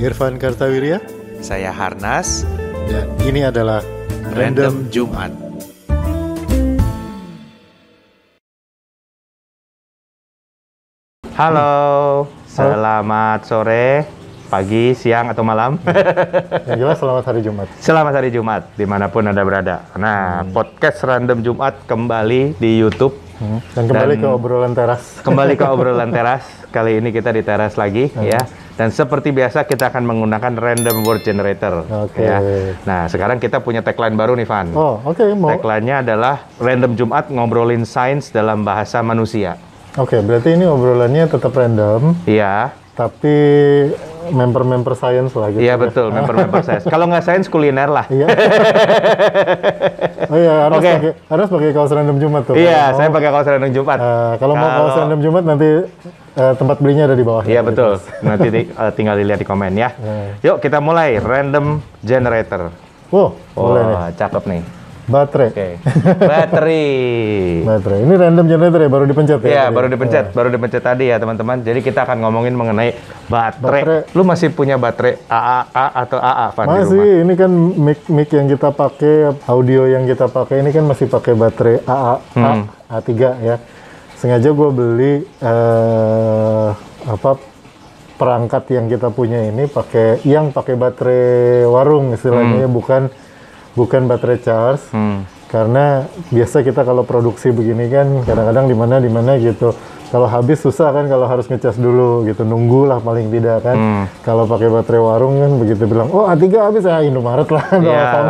Irfan Kartawirya. Saya Harnas. Dan ini adalah Random Jumat. Halo, selamat sore, pagi, siang, atau malam. Yang jelas selamat hari Jumat. Selamat hari Jumat, dimanapun Anda berada. Nah, podcast Random Jumat kembali di YouTube. Dan kembali ke obrolan teras. Kembali ke obrolan teras. Kali ini kita di teras lagi, ya. Dan seperti biasa kita akan menggunakan random word generator. Ya. Nah, sekarang kita punya tagline baru nih, Van. Oh, oke. Tagline-nya adalah Random Jumat ngobrolin sains dalam bahasa manusia. Oke, berarti ini obrolannya tetap random. Iya. Tapi member-member science lah gitu. Iya, betul, member-member sains. Kalau nggak sains, kuliner lah. Iya. Oh iya, harus pakai kaos random Jumat tuh. Iya, saya pakai kaos random Jumat. Kalau mau kaos random Jumat nanti tempat belinya ada di bawah. Iya, betul. Nanti tinggal dilihat di komen ya. Yuk, kita mulai random generator. Boleh nih. Cakep nih. Baterai. Oke. Baterai. Ini random generator ya, baru dipencet ya? Iya, baru dipencet tadi ya, teman-teman. Jadi kita akan ngomongin mengenai baterai. Lu masih punya baterai AAA atau AA, Van, masih, di rumah? ini kan mic yang kita pakai, audio yang kita pakai ini kan masih pakai baterai A3 ya. Sengaja gue beli perangkat yang kita punya ini pakai baterai warung istilahnya, bukan baterai charge. Karena biasa kita kalau produksi begini kan kadang-kadang di mana gitu. Kalau habis susah kan kalau harus ngecas dulu gitu, nunggulah paling tidak kan. Kalau pakai baterai warung kan begitu bilang, oh A3 habis ya, Indomaret lah,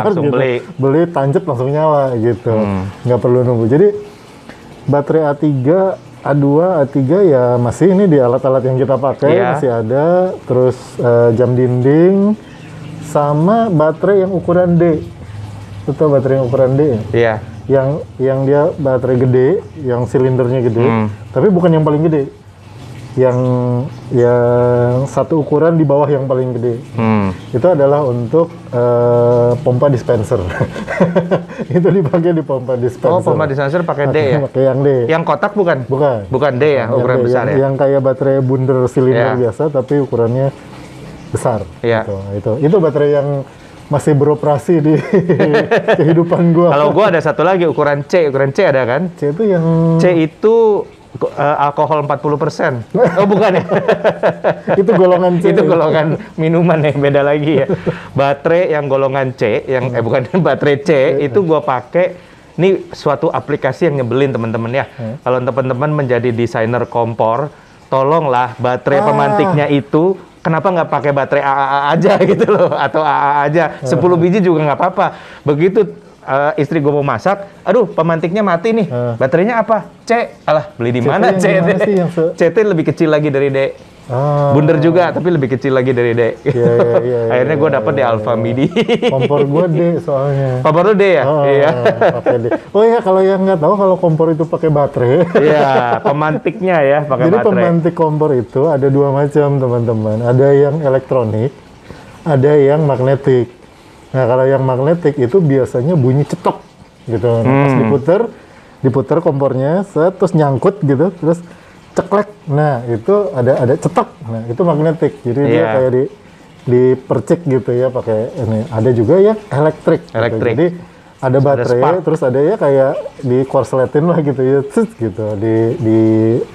langsung gitu. Beli tancap langsung nyala gitu, nggak perlu nunggu. Jadi baterai A3, A2, A3 ya masih ini di alat-alat yang kita pakai masih ada. Terus jam dinding sama baterai yang ukuran D. Itu baterai yang ukuran D. Iya. Yang dia baterai gede, yang silindernya gede, tapi bukan yang paling gede. Yang satu ukuran di bawah yang paling gede. Itu adalah untuk pompa dispenser. Itu dipakai di pompa dispenser. Oh, pompa dispenser pakai D ya? Pakai yang D. Yang kotak bukan? Bukan D ya, ukuran besar ya? Yang kayak baterai bundar silinder biasa, tapi ukurannya besar. Iya. Itu baterai yang masih beroperasi di kehidupan gua. Kalau gua ada satu lagi ukuran C ada kan? C itu yang alkohol 40%. Oh, bukan ya? Itu golongan C. Itu golongan minuman ya, beda lagi ya. Baterai yang golongan C, bukan baterai C, itu gua pakai. Ini suatu aplikasi yang nyebelin teman-teman ya. Kalau teman-teman menjadi desainer kompor, tolonglah baterai pemantiknya itu kenapa nggak pakai baterai AAA aja gitu loh, atau AA aja, 10 biji juga nggak apa-apa. Begitu istri gue mau masak, aduh pemantiknya mati nih, baterainya apa? C, alah beli di mana C? C itu lebih kecil lagi dari D. Bundar juga, tapi lebih kecil lagi dari D. Akhirnya gue dapet di Alfamidi. Kompor gue D soalnya. Kompor lu D ya? Iya. Pakai D. Oh iya, kalau yang nggak tahu, kalau kompor itu pakai baterai. Iya, pemantiknya ya pakai baterai. Jadi pemantik kompor itu ada dua macam, teman-teman. Ada yang elektronik, ada yang magnetik. Nah, kalau yang magnetik itu biasanya bunyi cetok gitu. Pas diputer kompornya, terus nyangkut gitu, terus ceklek. Nah, itu ada cetok. Nah, itu magnetik. Jadi dia kayak dipercik gitu ya pakai ini. Ada juga yang elektrik. Gitu. Jadi ada baterai, terus ada ya kayak dikorsletin lah gitu ya, gitu di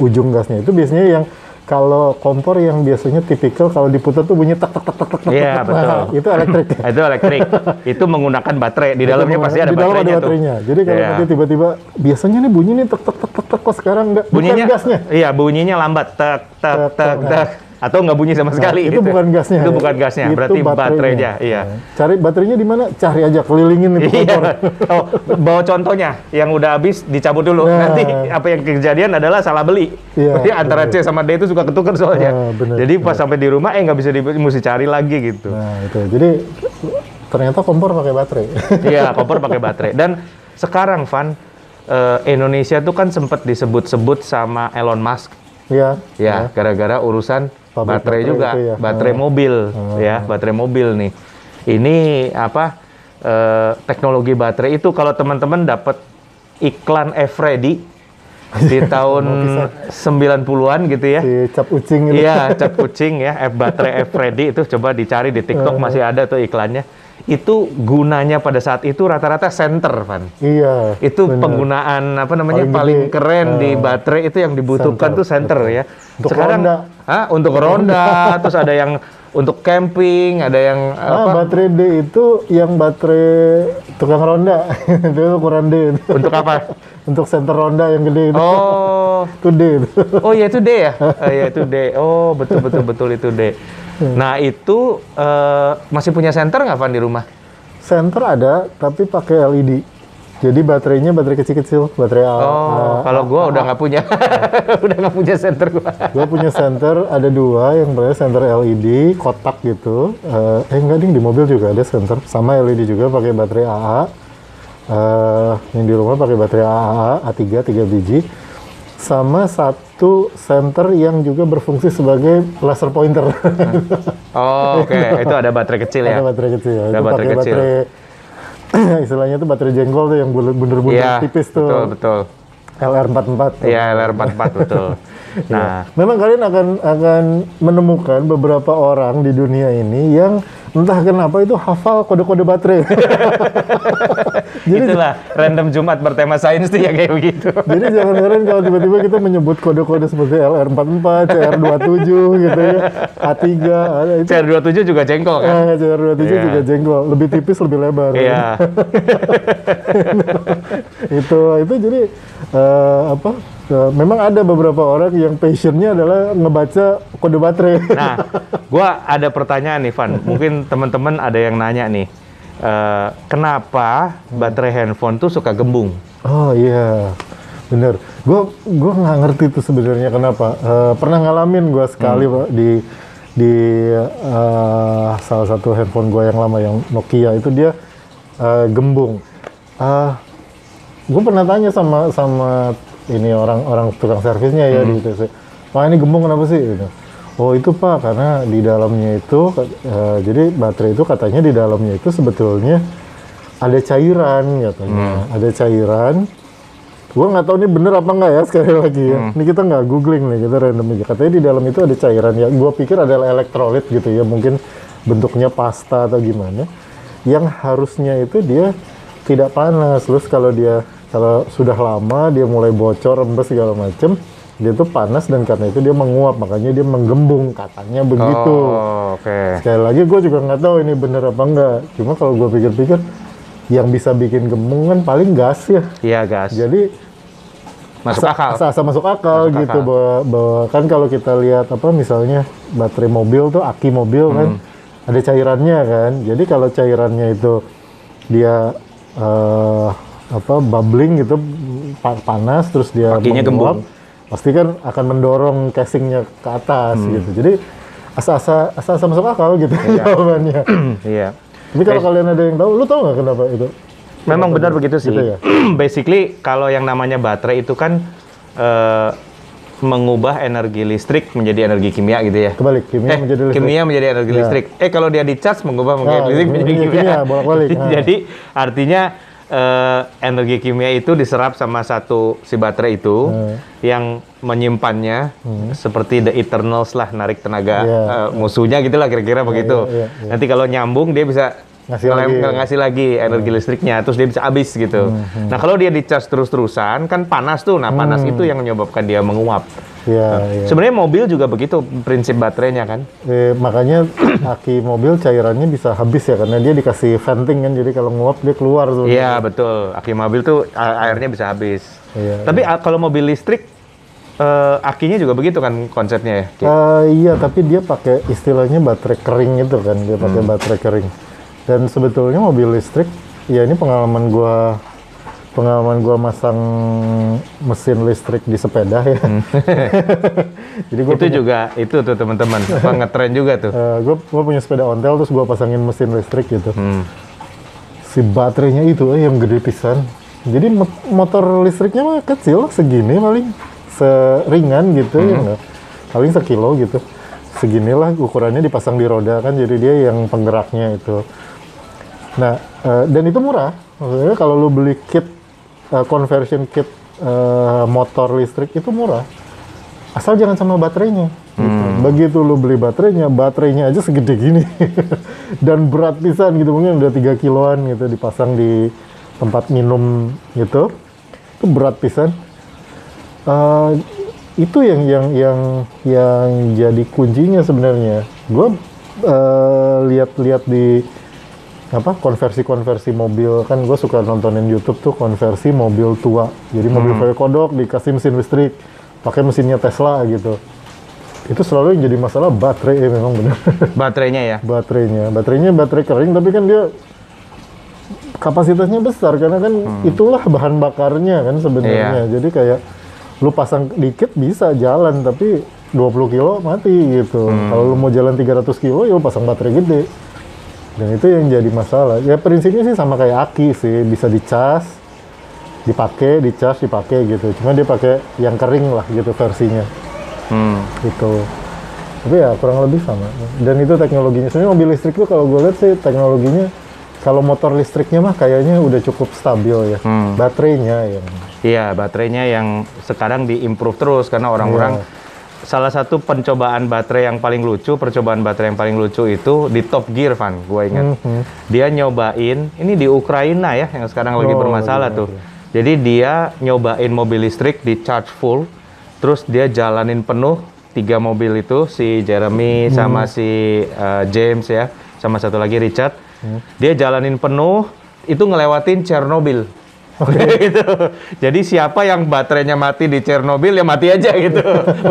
ujung gasnya. Itu biasanya yang kalau kompor yang biasanya tipikal kalau diputar tuh bunyi tak tak tak tak tak. Iya, betul. Nah, itu elektrik. Itu elektrik. Itu menggunakan baterai. Di dalamnya pasti ada baterainya tuh. Jadi kalau nanti tiba-tiba biasanya nih bunyi nih tak tak tak tak tak, kok sekarang enggak, bukan gasnya. Iya, bunyinya lambat, tak tak tak tak. Atau nggak bunyi sama sekali. Itu gitu. Bukan gasnya. Itu bukan gasnya, itu berarti baterainya. Iya. Cari baterainya di mana? Cari aja, kelilingin itu kompor. Oh, bawa contohnya, yang udah habis dicabut dulu. Nanti apa yang kejadian adalah salah beli. Berarti antara C sama D itu suka ketukar soalnya. Jadi pas sampai di rumah nggak bisa mesti cari lagi gitu. Nah itu, jadi ternyata kompor pakai baterai. Iya, kompor pakai baterai. Dan sekarang, Van, Indonesia tuh kan sempat disebut-sebut sama Elon Musk. Iya. Ya, gara-gara urusan baterai juga, ya. Baterai mobil, ya, baterai mobil nih. Ini apa? Teknologi baterai itu kalau teman-teman dapat iklan Eveready di tahun 90-an gitu ya. Si cap ucing gitu. Iya, cap kucing ya, baterai Freddy itu coba dicari di TikTok masih ada tuh iklannya. Itu gunanya pada saat itu rata-rata senter, Van. Iya. Itu bener. penggunaan apa namanya Paling paling gede, keren di baterai itu yang dibutuhkan tuh senter ya. Untuk Sekarang ronda. untuk ronda, terus ada yang untuk camping, ada yang apa? Baterai D itu yang baterai tukang ronda. Itu ukuran D. Untuk apa? Untuk senter ronda yang gede itu. Oh, Itu D itu. oh ya itu D ya? Ya itu D. Oh betul itu D. Nah itu masih punya senter nggak Van di rumah? Senter ada, tapi pakai LED. Jadi baterainya baterai kecil-kecil, baterai Kalau gua udah nggak punya, udah nggak punya senter gua. Gue punya senter, ada 2, yang pertama senter LED, kotak gitu. Enggak ding, di mobil juga ada senter, sama LED juga pakai baterai AA. Yang di rumah pakai baterai AA, A3, 3 biji. Sama satu senter yang juga berfungsi sebagai laser pointer. Oh oke. Itu ada baterai kecil ya? Ada baterai kecil. Ada Itu baterai pakai kecil. baterai, istilahnya itu baterai jengkol tuh yang bunder-bunder Iya, tipis tuh. betul. LR44. Iya, LR44 betul. Nah, Memang kalian akan menemukan beberapa orang di dunia ini yang entah kenapa itu hafal kode-kode baterai. Jadi itulah random Jumat bertema sains tuh ya kayak begitu. jadi jangan heran kalau tiba-tiba kita menyebut kode-kode seperti LR44, CR27 gitu ya, A3, ada itu. CR27 juga jengkol kan? CR27 Iya. juga jengkol, lebih tipis, lebih lebar. Iya. itu jadi memang ada beberapa orang yang passionnya adalah ngebaca kode baterai. Nah, gua ada pertanyaan nih, Van. Mungkin teman-teman ada yang nanya nih, kenapa baterai handphone tuh suka gembung? Oh iya, bener. Gue nggak ngerti tuh sebenarnya kenapa. Pernah ngalamin gue sekali Pak, di salah satu handphone gue yang lama yang Nokia itu dia gembung. Gue pernah tanya sama ini orang tukang servisnya ya di ITC. Wah ini gembung kenapa sih? Gitu. Oh itu Pak, karena di dalamnya itu, jadi baterai itu katanya di dalamnya itu sebetulnya ada cairan katanya. Ada cairan. Gue nggak tahu ini bener apa nggak ya sekali lagi ya. Ini kita nggak googling nih, kita random aja. Katanya di dalam itu ada cairan ya. Gue pikir adalah elektrolit gitu ya. Mungkin bentuknya pasta atau gimana. Yang harusnya itu dia tidak panas. Terus kalau sudah lama dia mulai bocor, rembes segala macem, dia tuh panas dan karena itu dia menguap, makanya dia menggembung, katanya begitu. Oh, oke. Sekali lagi gue juga nggak tahu ini bener apa enggak. Cuma kalau gue pikir-pikir, yang bisa bikin gembung kan paling gas ya. Iya, gas. Jadi Masuk akal. Asa masuk akal Masuk gitu akal. bahwa kan kalau kita lihat apa misalnya baterai mobil tuh, aki mobil kan ada cairannya kan. Jadi kalau cairannya itu dia bubbling gitu, panas, terus dia Akinya menguap, gembung. pasti kan akan mendorong casingnya ke atas gitu. Jadi asa masuk akal gitu jawabannya. Iya. Tapi kalau kalian ada yang tahu, lu tahu nggak kenapa itu? Memang benar begitu sih. Gitu ya? Basically, kalau yang namanya baterai itu kan mengubah energi listrik menjadi energi kimia gitu ya. Kebalik, kimia menjadi listrik. Kimia menjadi energi Ya. listrik. Kalau dia di-charge mengubah menjadi listrik menjadi kimia. bolak-balik. Jadi artinya energi kimia itu diserap sama si baterai itu yang menyimpannya seperti the Eternals lah, narik tenaga musuhnya gitulah kira-kira begitu. Nanti kalau nyambung dia bisa ngasih lagi energi listriknya, terus dia bisa habis gitu. Nah kalau dia di-charge terus-terusan kan panas tuh, nah panas itu yang menyebabkan dia menguap. Iya. Sebenarnya mobil juga begitu prinsip baterainya kan. Makanya aki mobil cairannya bisa habis ya karena dia dikasih venting kan, jadi kalau nguap dia keluar tuh. Iya betul, aki mobil tuh airnya bisa habis. Iya, Tapi kalau mobil listrik akinya juga begitu kan konsepnya ya? Ki? Iya, tapi dia pakai istilahnya baterai kering itu kan, dia pakai baterai kering. Dan sebetulnya mobil listrik, ya ini pengalaman gua masang mesin listrik di sepeda ya. Jadi gua itu tuh teman-teman, ngetren juga tuh. gua punya sepeda ontel terus gua pasangin mesin listrik gitu. Si baterainya itu yang gede pisan. Jadi motor listriknya mah kecil, segini paling, seringan gitu ya enggak. Paling sekilo gitu. Seginilah ukurannya, dipasang di roda kan, jadi dia yang penggeraknya itu. Nah, dan itu murah. Maksudnya kalau lu beli kit conversion kit motor listrik itu murah. Asal jangan sama baterainya. Gitu. Begitu lu beli baterainya aja segede gini. Dan berat pisan gitu, mungkin udah 3 kiloan gitu, dipasang di tempat minum gitu. Itu berat pisan. Itu yang jadi kuncinya sebenarnya. Gue lihat-lihat di konversi mobil, kan gue suka nontonin YouTube tuh konversi mobil tua. Jadi mobil kayak kodok dikasih mesin listrik, pakai mesinnya Tesla gitu. Itu selalu yang jadi masalah baterai ya, memang benar. Baterainya ya? Baterainya baterai kering, tapi kan dia kapasitasnya besar karena kan itulah bahan bakarnya kan sebenarnya. Jadi kayak lu pasang dikit bisa jalan, tapi 20 kilo mati gitu. Kalau lu mau jalan 300 kilo ya lu pasang baterai gede. Dan itu yang jadi masalah. Ya prinsipnya sih sama kayak aki sih, bisa dicas, dipakai, dicas, dipakai gitu. Cuma dia pakai yang kering lah gitu versinya. Gitu. Tapi ya kurang lebih sama. Dan itu teknologinya. Sebenarnya mobil listrik tuh kalau gue lihat sih teknologinya, kalau motor listriknya mah kayaknya udah cukup stabil ya. Baterainya yang. Iya, baterainya yang sekarang diimprove terus karena orang-orang salah satu percobaan baterai yang paling lucu itu di Top Gear, Van, gue ingat. Dia nyobain, ini di Ukraina ya, yang sekarang lagi bermasalah tuh. Jadi dia nyobain mobil listrik di charge full, terus dia jalanin penuh 3 mobil itu, si Jeremy sama si James ya, sama satu lagi Richard. Dia jalanin penuh, itu ngelewatin Chernobyl. Gitu. Jadi siapa yang baterainya mati di Chernobyl ya mati aja gitu.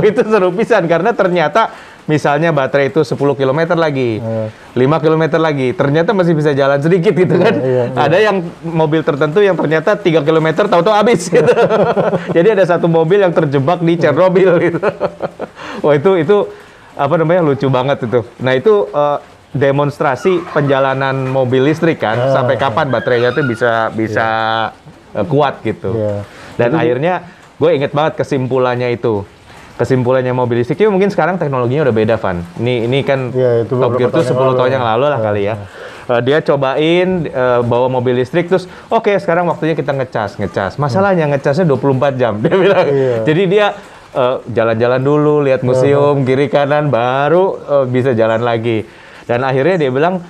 Itu seru pisan karena ternyata misalnya baterai itu 10 km lagi, 5 km lagi, ternyata masih bisa jalan sedikit gitu kan. Ada yang mobil tertentu yang ternyata 3 km tahu-tahu habis gitu. Jadi ada satu mobil yang terjebak di Chernobyl gitu. Wah itu apa namanya, lucu banget itu. Nah itu demonstrasi penjalanan mobil listrik kan, sampai kapan baterainya tuh bisa kuat gitu. Dan jadi, akhirnya gue inget banget kesimpulannya itu. Kesimpulannya mobil listrik itu mungkin sekarang teknologinya udah beda, Van. Ini kan Top Gear itu 10 tahun yang lalu lah kali ya. Dia cobain bawa mobil listrik, terus oke, sekarang waktunya kita ngecas. Masalahnya ngecasnya 24 jam. Dia bilang. Jadi dia jalan-jalan dulu, lihat museum, kiri kanan, baru bisa jalan lagi. Dan akhirnya dia bilang,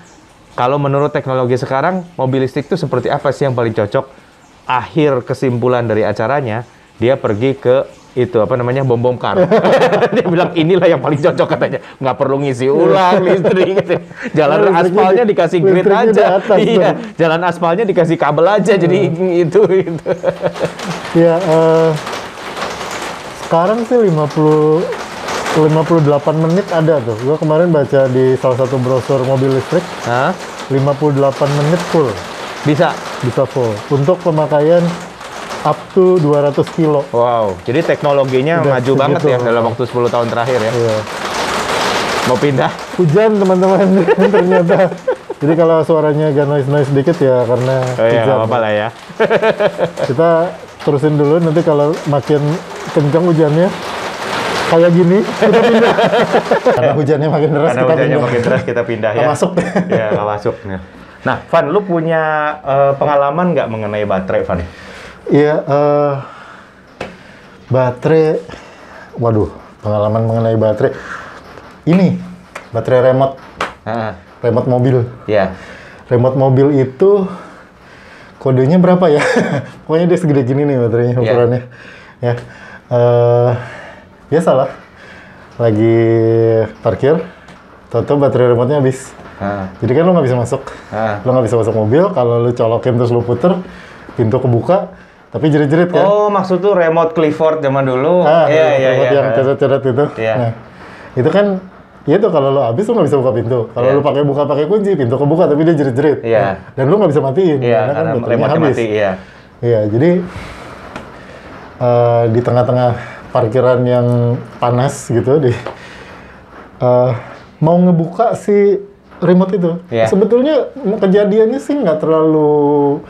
kalau menurut teknologi sekarang, mobil listrik itu seperti apa sih yang paling cocok? Akhir kesimpulan dari acaranya, dia pergi ke itu apa namanya, bom kar. Dia bilang inilah yang paling cocok katanya, nggak perlu ngisi ulang listrik. Gitu. Jalan aspalnya dikasih grid aja, jalan aspalnya dikasih kabel aja, jadi itu. Ya sekarang sih 58 menit ada tuh. Gua kemarin baca di salah satu brosur mobil listrik. 58 menit full. Bisa full untuk pemakaian up to 200 kilo. Wow, jadi teknologinya udah maju banget ya dalam waktu 10 tahun terakhir ya. Mau pindah? Hujan teman-teman ternyata. Jadi kalau suaranya agak noise dikit ya karena hujan. Nggak apa-apa lah ya. Kita terusin dulu, nanti kalau makin kencang hujannya kayak gini, kita pindah. Karena hujannya makin deras, kita pindah ya. Masuk. Ya, nggak masuk. Nah, Van, lu punya pengalaman nggak mengenai baterai, Van? Iya, baterai. Waduh, pengalaman mengenai baterai. Ini, baterai remote. Remote mobil. Iya. Remote mobil itu kodenya berapa ya? Pokoknya dia segede gini nih baterainya, ukurannya. Ya. Biasalah. Lagi parkir, tahu-tahu baterai remote-nya habis. Jadi kan lo nggak bisa masuk, lo nggak bisa masuk mobil. Kalau lo colokin terus lo puter, pintu kebuka, tapi jerit-jerit kan? Oh, maksud tuh remote Clifford zaman dulu? Remote yang ceret-ceret itu. Nah, itu kan, ya tuh kalau lo habis lo nggak bisa buka pintu. Kalau lo pakai kunci, pintu kebuka tapi dia jerit-jerit. Dan lo nggak bisa matiin, karena kan baterainya habis. Iya, jadi di tengah-tengah parkiran yang panas gitu, mau ngebuka si remote itu. Sebetulnya kejadiannya sih nggak terlalu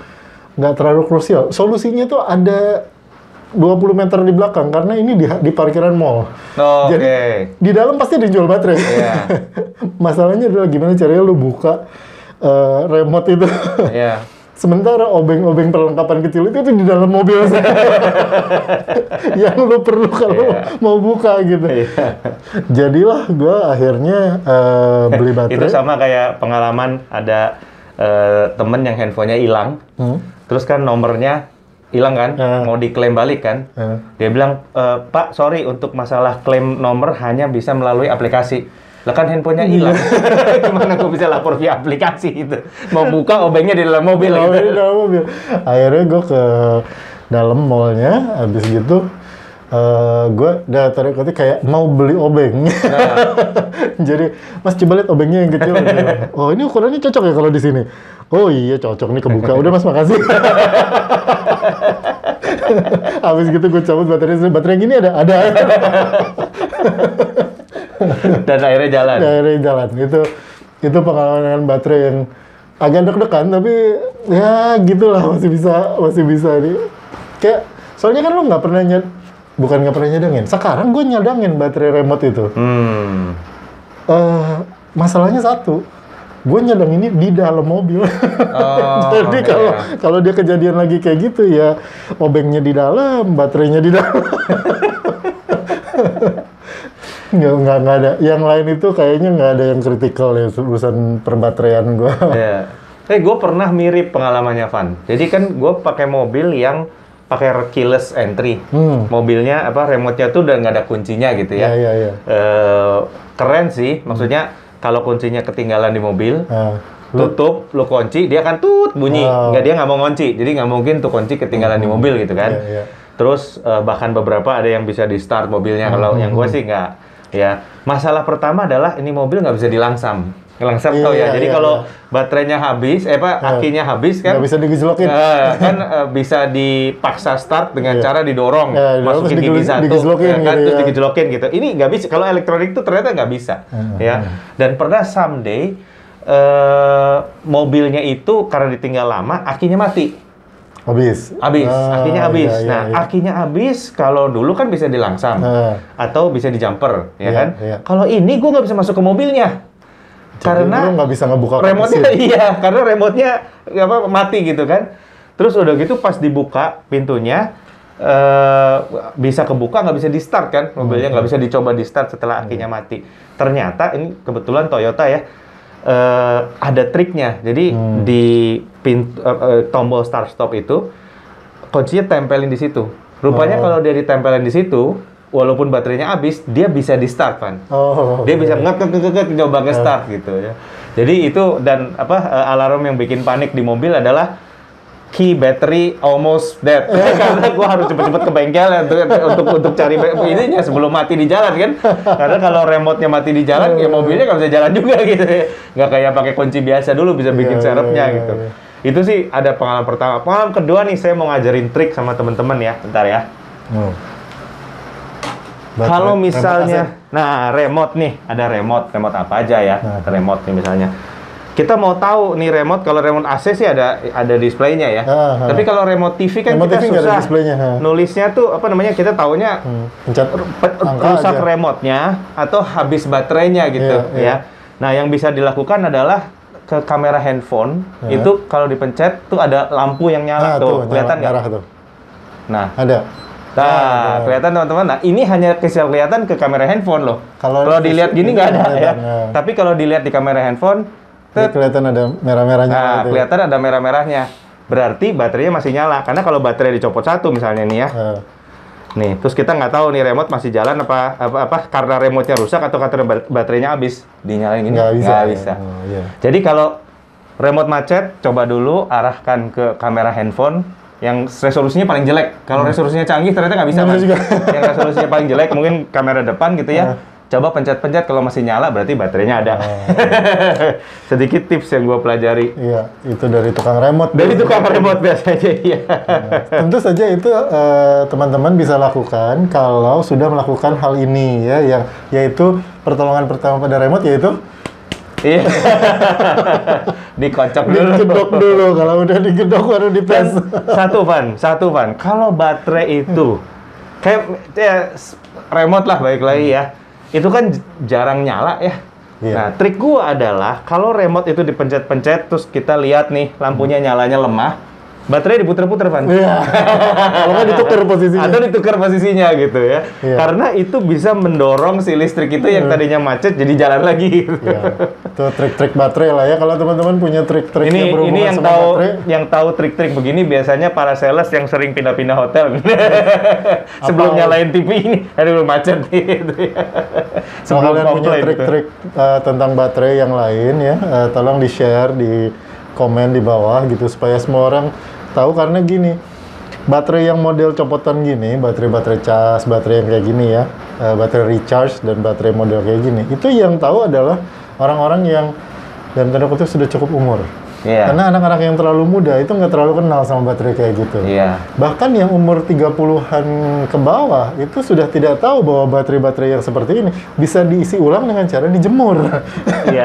krusial. Solusinya tuh ada 20 meter di belakang karena ini di parkiran mall. Jadi di dalam pasti dijual baterai. Masalahnya adalah gimana caranya lu buka remote itu Sementara obeng-obeng perlengkapan kecil itu di dalam mobil yang lu perlu kalau mau buka gitu. Jadilah gue akhirnya beli baterai. Itu sama kayak pengalaman ada temen yang handphonenya hilang, terus kan nomornya hilang kan, mau diklaim balik kan. Dia bilang, Pak, sorry untuk masalah klaim nomor hanya bisa melalui aplikasi. Lah kan handphonenya hilang, gimana gue bisa lapor via aplikasi itu? Mau buka obengnya di dalam mobil. Di dalam mobil. Akhirnya gue ke dalam mallnya, habis gitu gue udah tarik ketik kayak mau beli obeng. Jadi, Mas coba lihat obengnya yang kecil. Oh ini ukurannya cocok ya kalau di sini. Oh iya cocok nih kebuka. Udah Mas makasih. Habis gitu gue cabut baterai yang gini ada. Dan akhirnya jalan. Itu pengalaman dengan baterai yang agak deg-degan tapi ya gitulah masih bisa nih. Kayak soalnya kan lo nggak pernah nyadangin. Sekarang gue nyadangin baterai remote itu. Masalahnya satu, gue nyadang ini di dalam mobil. Jadi kalau dia kejadian lagi kayak gitu ya obengnya di dalam, baterainya di dalam. Nggak ada. Yang lain itu kayaknya nggak ada yang kritikal ya urusan perbateraian gue. Iya. Gue pernah mirip pengalamannya Van. Jadi kan gue pakai mobil yang pakai keyless entry. Mobilnya remote-nya tuh udah nggak ada kuncinya gitu ya. Iya. Keren sih. Maksudnya kalau kuncinya ketinggalan di mobil, tutup, lu kunci, dia akan bunyi. Dia nggak mau ngunci. Jadi nggak mungkin tuh kunci ketinggalan di mobil gitu kan. Iya. Terus bahkan beberapa ada yang bisa di start mobilnya. Kalau yang gue sih nggak. Ya, masalah pertama adalah ini mobil nggak bisa dilangsam. Tau ya. Jadi kalau baterainya habis, akinya habis kan nggak bisa digejlokin. Bisa dipaksa start dengan cara didorong, masukin gigi satu, terus digejlokin gitu. Ini nggak bisa. Kalau elektronik itu ternyata nggak bisa. Ya. Dan pernah someday mobilnya itu karena ditinggal lama, akinya mati. Habis. Akinya habis. Akinya habis kalau dulu kan bisa dilangsam atau bisa di jumper, ya kan? Kalau ini gue nggak bisa masuk ke mobilnya. Karena nggak bisa ngebuka remote-nya. Karena remote-nya mati gitu kan. Terus udah gitu pas dibuka pintunya bisa kebuka, nggak bisa di start kan mobilnya, nggak bisa dicoba di start setelah akinya mati. Ternyata ini kebetulan Toyota ya. Ada triknya. Jadi di tombol start stop itu kuncinya tempelin di situ. Rupanya kalau dia ditempelin di situ, walaupun baterainya habis, dia bisa di start kan. Dia bisa nyoba nge-start gitu ya. Jadi itu dan alarm yang bikin panik di mobil adalah key battery almost dead. Karena gue harus cepet-cepet ke bengkel untuk cari ininya sebelum mati di jalan kan. Karena kalau remote-nya mati di jalan, ya mobilnya nggak bisa jalan juga gitu ya. Nggak kayak pakai kunci biasa dulu bisa bikin serepnya gitu. Itu sih ada pengalaman pertama. Pengalaman kedua nih, saya mau ngajarin trik sama teman-teman ya. Bentar ya. Kalau misalnya, remote nih, ada remote apa aja ya? Remote nih misalnya. Kita mau tahu nih remote, kalau remote AC sih ada displaynya ya. Tapi kalau remote TV kan kita susah. Nulisnya tuh kita taunya rusak remote-nya atau habis baterainya gitu ya. Nah, yang bisa dilakukan adalah ke kamera handphone itu kalau dipencet tuh ada lampu yang nyala tuh, kelihatan nggak? Nah, ada. Nah, kelihatan teman-teman. Nah, ini hanya kelihatan ke kamera handphone loh. Kalau dilihat gini nggak ada ya. Tapi kalau dilihat di kamera handphone kelihatan ada merah-merahnya. Nah, kelihatan ada merah-merahnya. Berarti baterainya masih nyala. Karena kalau baterai dicopot satu misalnya nih ya. Nih, terus kita nggak tahu nih remote masih jalan apa karena remote-nya rusak atau karena baterainya habis. Dinyalain gini nggak bisa. Jadi kalau remote macet, coba dulu arahkan ke kamera handphone yang resolusinya paling jelek. Kalau resolusinya canggih ternyata nggak bisa. Yang resolusinya paling jelek mungkin kamera depan gitu ya. Coba pencet-pencet, kalau masih nyala berarti baterainya ada. Sedikit tips yang gue pelajari. Iya, itu dari tukang remote. Dari tukang remote biasanya, iya. Tentu saja itu teman-teman bisa lakukan kalau sudah melakukan hal ini ya, yaitu pertolongan pertama pada remote yaitu dikocok dulu. Digedok dulu, kalau udah digedok baru dites. Satu Van. Kalau baterai itu kayak remote lah baik lagi ya. Itu kan jarang nyala ya. Iya. Nah, trik gua adalah kalau remote itu dipencet-pencet terus kita lihat nih lampunya nyalanya lemah, baterai diputer-puter, Van. Iya. Kalau nggak ditukar posisinya. Atau ditukar posisinya gitu ya. Iya. Karena itu bisa mendorong si listrik itu yang tadinya macet jadi jalan lagi. Iya. Itu trik-trik baterai lah ya. Kalau teman-teman punya trik-trik yang berhubungan Ini yang sama tahu baterai, yang tahu trik-trik begini biasanya para sales yang sering pindah-pindah hotel. Sebelum nyalain TV ini, aduh macet gitu ya. kalau kalian punya komplain gitu. trik-trik tentang baterai yang lain ya, tolong di-share di komen di bawah gitu supaya semua orang tahu. Karena gini, baterai yang model copotan gini, baterai cas, baterai yang kayak gini ya, baterai recharge dan baterai model kayak gini, itu yang tahu adalah orang-orang yang dalam tanda kutip sudah cukup umur. Iya. Karena anak-anak yang terlalu muda itu nggak terlalu kenal sama baterai kayak gitu. Iya. Bahkan yang umur 30-an ke bawah itu sudah tidak tahu bahwa baterai-baterai yang seperti ini bisa diisi ulang dengan cara dijemur. Iya.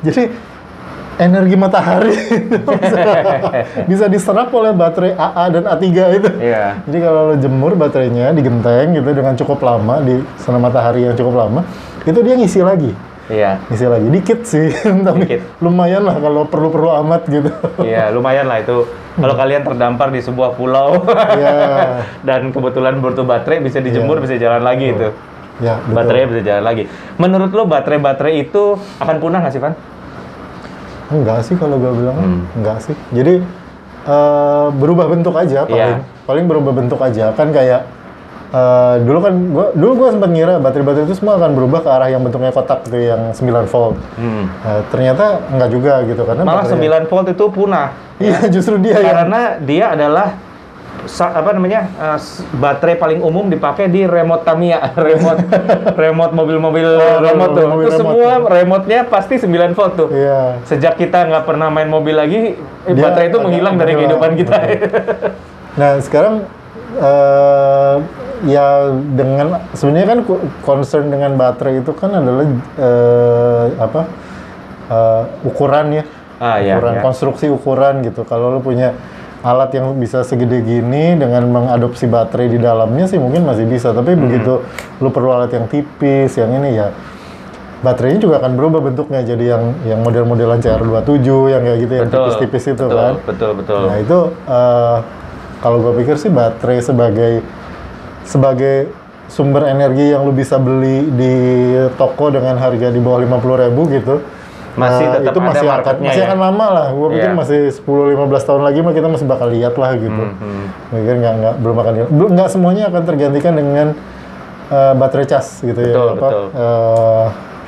Jadi energi matahari itu bisa diserap oleh baterai AA dan A3 itu. Iya. Jadi kalau lo jemur baterainya digenteng gitu dengan cukup lama di sinar matahari yang cukup lama, itu dia ngisi lagi. Iya. Ngisi lagi dikit sih, tapi Dikit. lumayan lah kalau perlu-perlu amat gitu. Iya, lumayan lah itu. Kalau kalian terdampar di sebuah pulau Iya. dan kebetulan butuh baterai bisa dijemur, bisa jalan lagi itu. Ya, betul. Baterainya bisa jalan lagi. Menurut lo baterai-baterai itu akan punah nggak sih, Van? Enggak sih kalau gue bilang, enggak sih. Jadi berubah bentuk aja paling. Iya. Paling berubah bentuk aja. Kan kayak dulu gue sempat ngira baterai-baterai itu semua akan berubah ke arah yang bentuknya kotak gitu, yang 9 volt. Ternyata enggak juga gitu karena Malah baterai- 9 volt itu punah. Iya, justru dia yang Karena dia adalah baterai paling umum dipakai di remote Tamiya, remote mobil-mobil remote tuh. mobil Itu remote. semua remote-nya pasti 9 volt tuh. Iya. Sejak kita nggak pernah main mobil lagi, Dia baterai itu agak menghilang dari menghilang, kehidupan kita. Nah, sekarang ya dengan sebenarnya kan concern dengan baterai itu kan adalah ukuran ya. Iya, Ukuran, iya. konstruksi ukuran gitu. Kalau lu punya alat yang bisa segede gini dengan mengadopsi baterai di dalamnya sih mungkin masih bisa. Tapi begitu lu perlu alat yang tipis, yang ini ya baterainya juga akan berubah bentuknya jadi yang model-modelan CR27 yang kayak gitu, yang tipis-tipis itu betul, kan. Betul. Nah itu kalau gue pikir sih baterai sebagai sumber energi yang lu bisa beli di toko dengan harga di bawah 50.000 gitu. Masih tetap itu ada masih marketnya masih ya? akan lama lah. Gue pikir Iya. masih 10-15 tahun lagi mah kita masih bakal lihat lah gitu. Mungkin belum akan nggak semuanya akan tergantikan dengan baterai cas gitu. Betul.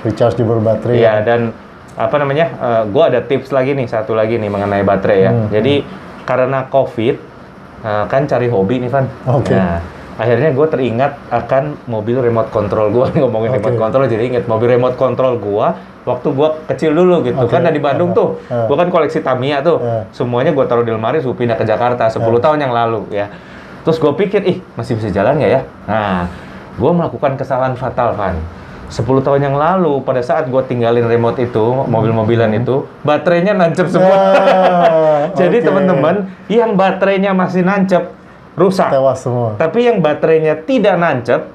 Rechargeable baterai. Iya, dan apa namanya? Gue ada tips lagi nih, satu lagi nih mengenai baterai ya. Jadi karena COVID kan cari hobi nih, Van. Oke. Nah, akhirnya gue teringat akan mobil remote control gue. Ngomongin Oke. remote control, jadi inget mobil remote control gue waktu gue kecil dulu gitu. Oke. Kan dari Bandung tuh, gue kan koleksi Tamiya tuh. Semuanya gue taruh di lemari, gue pindah ke Jakarta 10 tahun yang lalu ya. Terus gue pikir, masih bisa jalan nggak ya? Nah, gue melakukan kesalahan fatal, Van. 10 tahun yang lalu, pada saat gue tinggalin remote itu, mobil-mobilan itu, baterainya nancep semua. Jadi oke. teman-teman, yang baterainya masih nancep, rusak. Tewas semua. Tapi yang baterainya tidak nancep,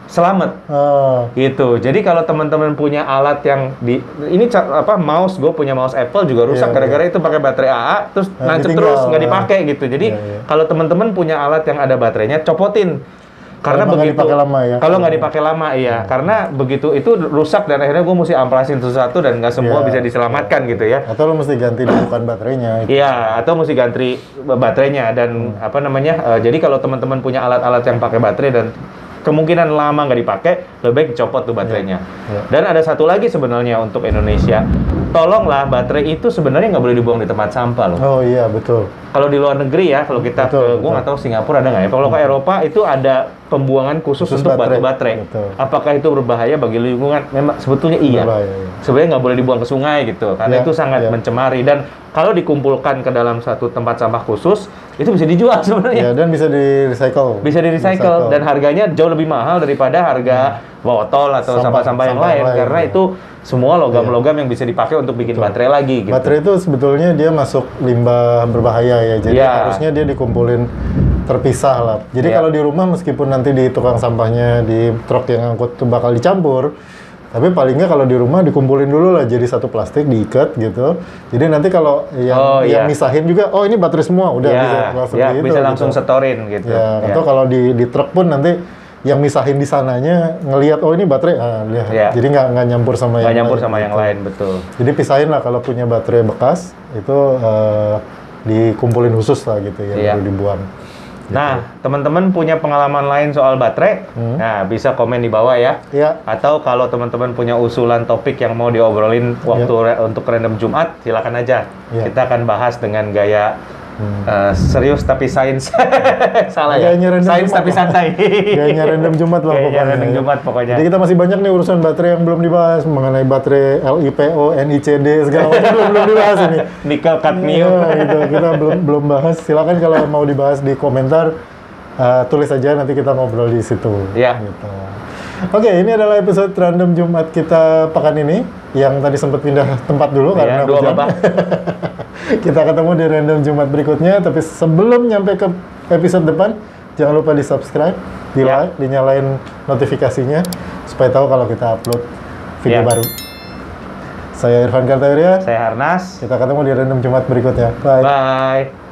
selamat. Gitu. Jadi kalau teman-teman punya alat yang mouse, gue punya mouse Apple juga rusak Iya, gara-gara itu pakai baterai AA, terus nancep ditinggal. terus, nggak dipakai gitu. Jadi Iya. kalau teman-teman punya alat yang ada baterainya, copotin. Karena Kalau nggak begitu, dipakai lama ya. kalau nggak dipakai lama, iya. Karena begitu itu rusak dan akhirnya gue mesti amplasin sesuatu dan nggak semua Iya. bisa diselamatkan gitu ya. Atau lu mesti ganti bukan baterainya. Iya, atau mesti ganti baterainya dan jadi kalau teman-teman punya alat-alat yang pakai baterai dan kemungkinan lama nggak dipakai, lebih baik dicopot tuh baterainya. Iya. Dan ada satu lagi sebenarnya untuk Indonesia, tolonglah baterai itu sebenarnya nggak boleh dibuang di tempat sampah loh. Oh iya, betul. Kalau di luar negeri ya, kalau kita Betul, gue nggak tahu Singapura ada nggak ya. Kalau ke Eropa itu ada pembuangan khusus untuk baterai. Betul. Apakah itu berbahaya bagi lingkungan? Memang sebetulnya iya. Berbahaya, iya. Sebenarnya nggak boleh dibuang ke sungai gitu, karena Iya, itu sangat iya. mencemari. Dan kalau dikumpulkan ke dalam satu tempat sampah khusus, itu bisa dijual sebenarnya. Ya, dan bisa di-recycle. Bisa di-recycle dan harganya jauh lebih mahal daripada harga botol atau sampah-sampah yang lain, karena ya. itu semua logam-logam yang bisa dipakai untuk bikin baterai lagi gitu. Baterai itu sebetulnya dia masuk limbah berbahaya ya. Jadi Iya. harusnya dia dikumpulin terpisah lah. Jadi Iya. kalau di rumah meskipun nanti di tukang sampahnya di truk yang angkut itu bakal dicampur, Tapi paling nggak kalau di rumah dikumpulin dulu lah jadi satu plastik, diikat gitu. Jadi nanti kalau yang misahin juga, oh ini baterai semua, udah bisa langsung setorin gitu. Ya, atau kalau di truk pun nanti yang misahin di sananya ngelihat, oh ini baterai, lihat. Jadi nggak nyampur sama yang lain, betul. Jadi pisahin lah kalau punya baterai bekas itu dikumpulin khusus lah gitu ya, baru dibuang. Nah, teman-teman punya pengalaman lain soal baterai, nah bisa komen di bawah ya. Atau kalau teman-teman punya usulan topik yang mau diobrolin untuk Random Jumat, silakan aja. Kita akan bahas dengan gaya serius tapi sains. Salah ya? Sains tapi santai. Gayanya Random Jumat lah pokoknya. Random Jumat pokoknya. Jadi kita masih banyak nih urusan baterai yang belum dibahas, mengenai baterai LiPo, NICD segala macam belum dibahas ini. Nikel kadmium. Gitu. Kita belum bahas. Silakan kalau mau dibahas di komentar, tulis aja, nanti kita ngobrol di situ. Gitu. Oke, ini adalah episode Random Jumat kita pekan ini, yang tadi sempat pindah tempat dulu karena hujan. Kita ketemu di Random Jumat berikutnya, tapi sebelum nyampe ke episode depan, jangan lupa di-subscribe, di-like, dinyalain notifikasinya, supaya tahu kalau kita upload video baru. Saya Irfan Kartawirya. Saya Harnas. Kita ketemu di Random Jumat berikutnya. Bye. Bye.